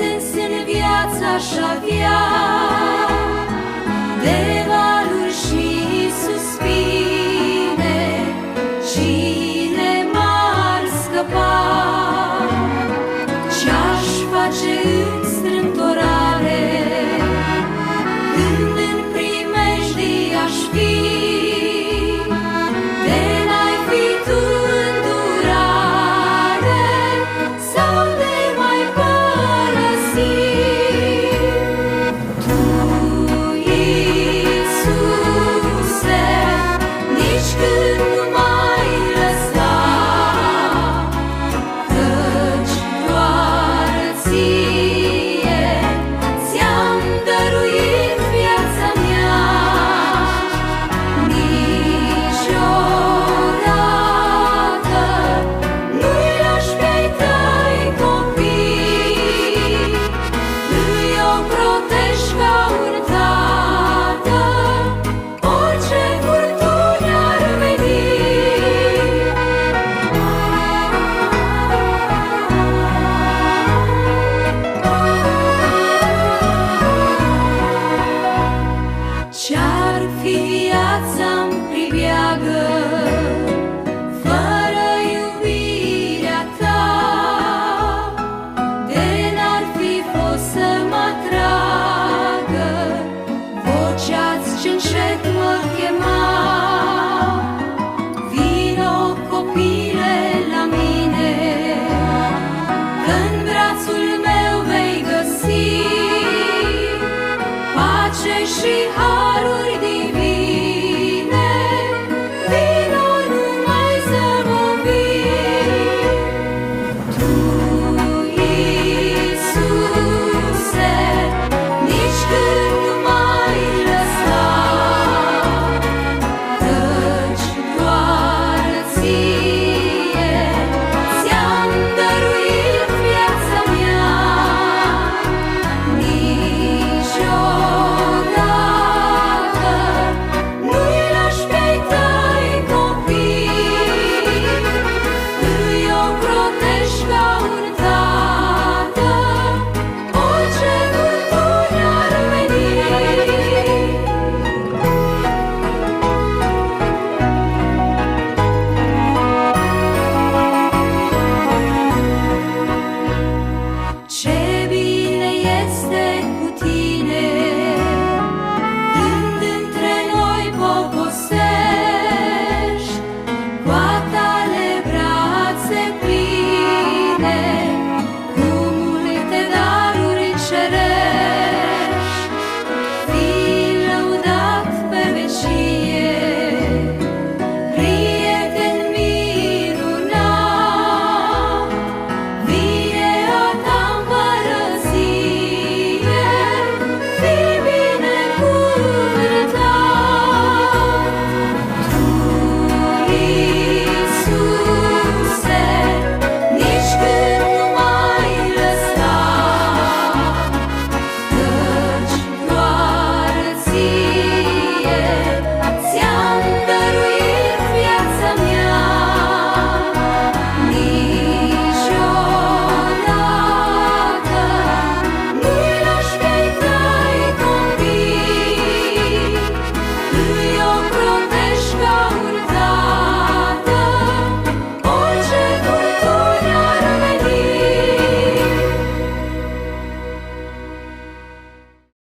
sens în viață aș avea, de valuri și suspine, cine m-ar scăpa? Ce-aș face în strâmtorare, când în primejdii aș fi, de n-ai fi tu îndurare, sau de mai părăsi. Tu, Iisuse, nici când nu m-ai lăsat, căci doar ție ți-am dăruit viața mea. Niciodată nu-i lași pe-ai tăi copii, îi o protești ca un tată, orice furtuni ar veni. Ce-ar fi viața-mi pribeagă fără iubirea ta? De n-ar fi fost să mă atragă vocea-ți ce încet mă chema. Vino, copile, la mine, că-n brațul meu vei găsi pace și